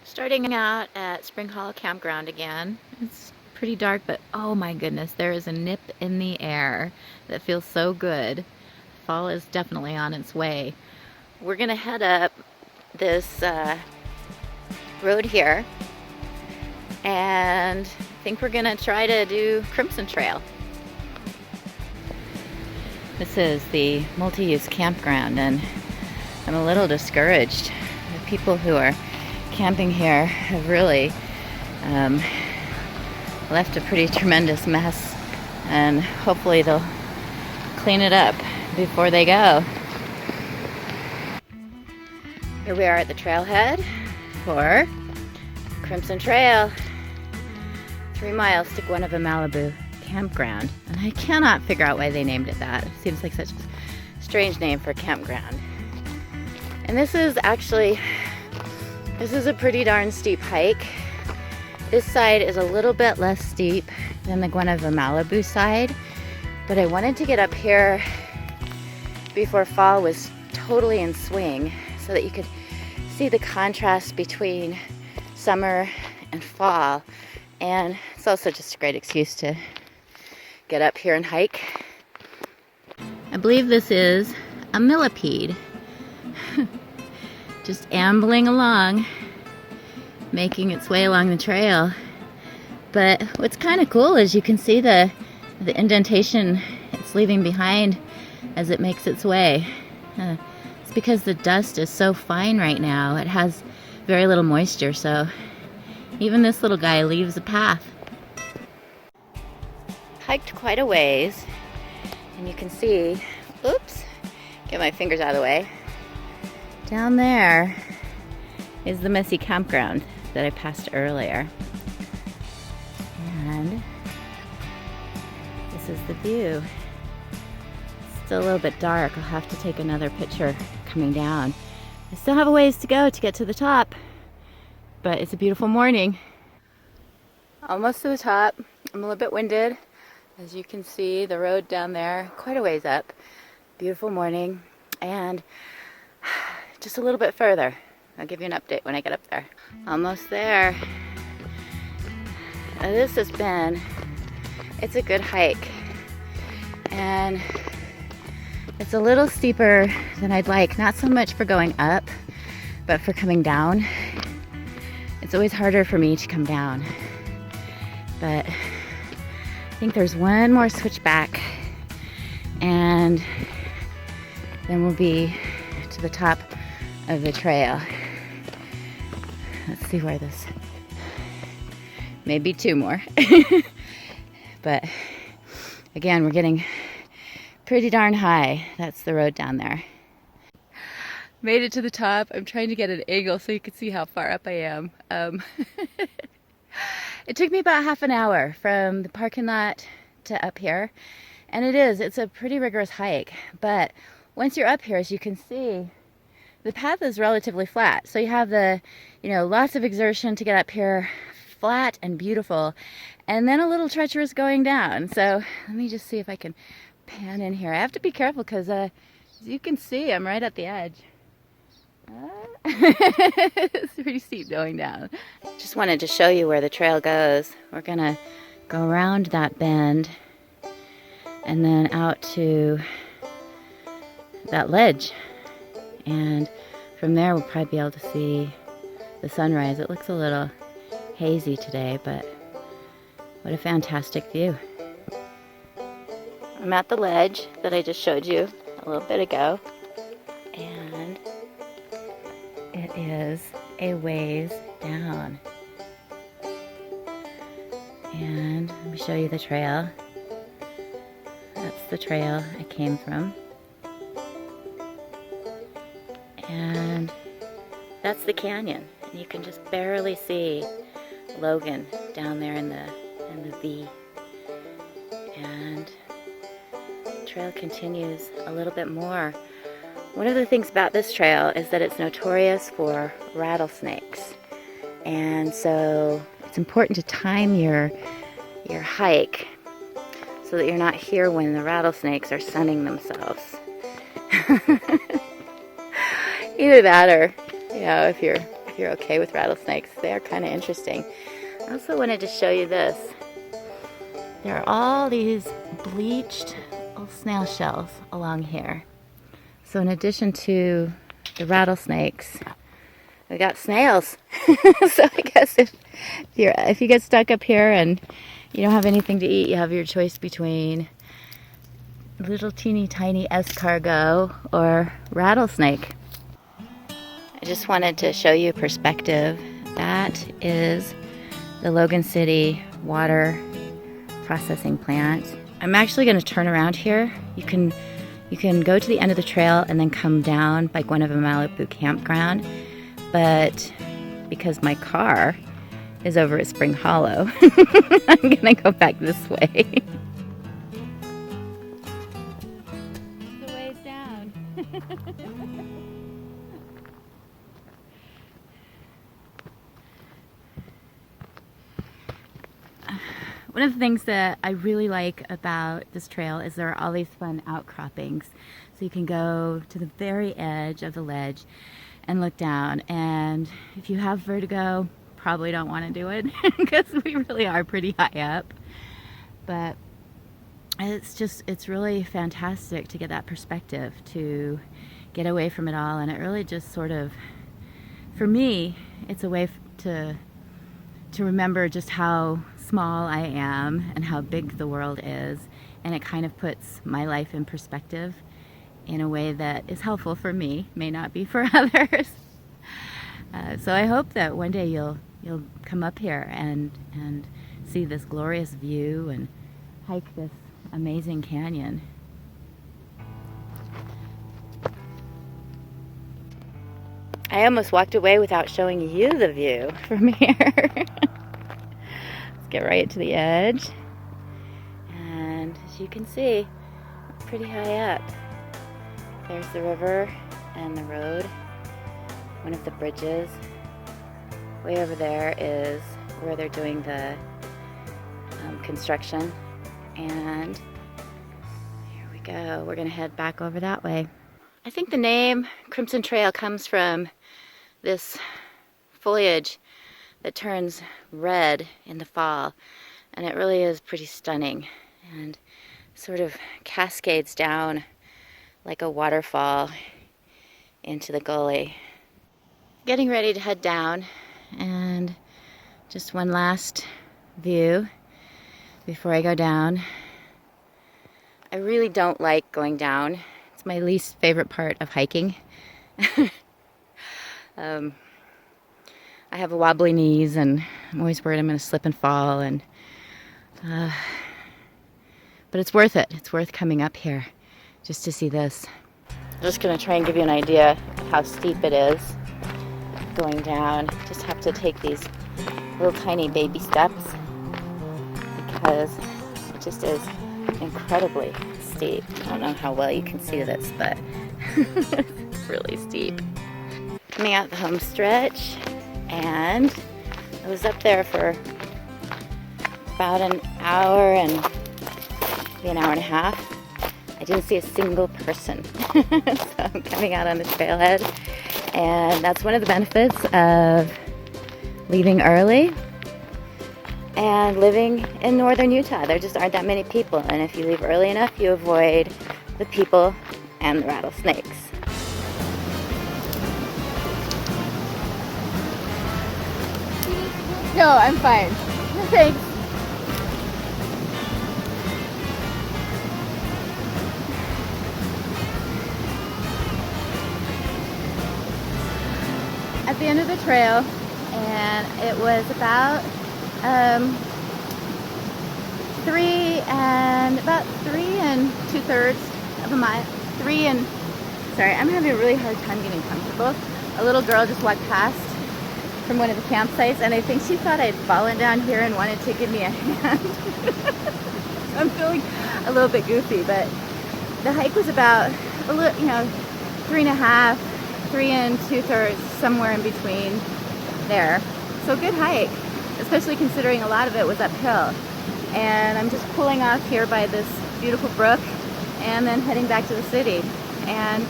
Starting out at Spring Hollow Campground again. It's pretty dark, but oh my goodness, there is a nip in the air that feels so good. Fall is definitely on its way. We're gonna head up this road here, and I think we're gonna try to do Crimson Trail. This is the multi-use campground, and I'm a little discouraged. The people who are camping here have really left a pretty tremendous mess, and hopefully they'll clean it up before they go. Here we are at the trailhead for Crimson Trail. 3 miles to Guinevere Malibu campground, and I cannot figure out why they named it that. It seems like such a strange name for a campground. And this is a pretty darn steep hike. This side is a little bit less steep than the Guinevere Malibu side, but I wanted to get up here before fall was totally in swing so that you could see the contrast between summer and fall. And it's also just a great excuse to get up here and hike. I believe this is a millipede. Just ambling along, making its way along the trail. But what's kind of cool is you can see the indentation it's leaving behind as it makes its way. It's because the dust is so fine right now. It has very little moisture, so even this little guy leaves a path. Hiked quite a ways, and you can see, oops, get my fingers out of the way. Down there is the messy campground that I passed earlier. And this is the view. It's still a little bit dark. I'll have to take another picture coming down. I still have a ways to go to get to the top, but it's a beautiful morning. Almost to the top. I'm a little bit winded. As you can see, the road down there, quite a ways up. Beautiful morning. And just a little bit further. I'll give you an update when I get up there. Almost there. Now it's a good hike. And it's a little steeper than I'd like. Not so much for going up, but for coming down. It's always harder for me to come down. But I think there's one more switchback, and then we'll be to the top of the trail. Let's see where this, maybe 2 more. But again, we're getting pretty darn high. That's the road down there. Made it to the top. I'm trying to get an angle so you can see how far up I am. It took me about half an hour from the parking lot to up here, and it's a pretty rigorous hike. But once you're up here, as you can see, the path is relatively flat. So you have lots of exertion to get up here, flat and beautiful, and then a little treacherous going down. So let me just see if I can pan in here. I have to be careful because as you can see, I'm right at the edge. It's pretty steep going down. Just wanted to show you where the trail goes. We're gonna go around that bend and then out to that ledge, and from there we'll probably be able to see the sunrise. It looks a little hazy today, but what a fantastic view. I'm at the ledge that I just showed you a little bit ago, and it is a ways down. And let me show you the trail. That's the trail I came from. And that's the canyon. And you can just barely see Logan down there in the V. And the trail continues a little bit more. One of the things about this trail is that it's notorious for rattlesnakes, and so it's important to time your hike so that you're not here when the rattlesnakes are sunning themselves. Either that, or if you're you're okay with rattlesnakes. They are kind of interesting. I also wanted to show you this. There are all these bleached little snail shells along here. So in addition to the rattlesnakes, we got snails. So I guess if you get stuck up here and you don't have anything to eat, you have your choice between little teeny tiny escargot or rattlesnake. I just wanted to show you perspective. That is the Logan City water processing plant. I'm actually going to turn around here. You can go to the end of the trail and then come down like one of a Malibu campground. But because my car is over at Spring Hollow, I'm going to go back this way. The way's down. One of the things that I really like about this trail is there are all these fun outcroppings. So you can go to the very edge of the ledge and look down. And if you have vertigo, probably don't want to do it because we really are pretty high up. But it's really fantastic to get that perspective, to get away from it all. And it really just sort of, for me, it's a way to remember just how small I am and how big the world is, and it kind of puts my life in perspective in a way that is helpful for me, may not be for others. So I hope that one day you'll come up here and see this glorious view and hike this amazing canyon. I almost walked away without showing you the view from here. Get right to the edge, and as you can see, pretty high up. There's the river and the road, one of the bridges. Way over there is where they're doing the construction, and here we go. We're gonna head back over that way. I think the name Crimson Trail comes from this foliage that turns red in the fall, and it really is pretty stunning and sort of cascades down like a waterfall into the gully. Getting ready to head down, and just one last view before I go down. I really don't like going down. It's my least favorite part of hiking. I have wobbly knees, and I'm always worried I'm going to slip and fall. But it's worth it. It's worth coming up here just to see this. I'm just going to try and give you an idea of how steep it is going down. Just have to take these little tiny baby steps because it just is incredibly steep. I don't know how well you can see this, but it's really steep. Coming out the home stretch. And I was up there for about an hour and maybe an hour and a half. I didn't see a single person. So I'm coming out on the trailhead, and that's one of the benefits of leaving early and living in northern Utah. There just aren't that many people, and if you leave early enough, you avoid the people and the rattlesnakes. No, I'm fine. Thanks. At the end of the trail, and it was about 3 2/3 of a mile. Sorry, I'm having a really hard time getting comfortable. A little girl just walked past from one of the campsites, and I think she thought I'd fallen down here and wanted to give me a hand. I'm feeling a little bit goofy, but the hike was about 3.5, 3 2/3, somewhere in between there. So good hike, especially considering a lot of it was uphill. And I'm just pulling off here by this beautiful brook and then heading back to the city. And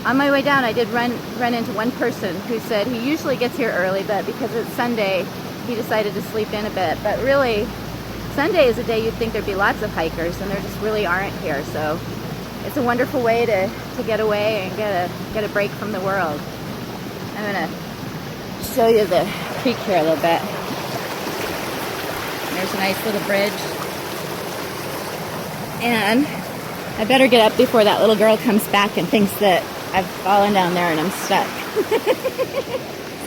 On my way down, I did run into one person who said he usually gets here early, but because it's Sunday, he decided to sleep in a bit. But really, Sunday is a day you'd think there'd be lots of hikers, and there just really aren't here. So it's a wonderful way to get away and get a break from the world. I'm gonna show you the creek here a little bit. There's a nice little bridge. And I better get up before that little girl comes back and thinks that I've fallen down there and I'm stuck.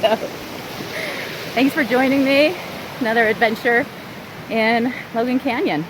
So, thanks for joining me. Another adventure in Logan Canyon.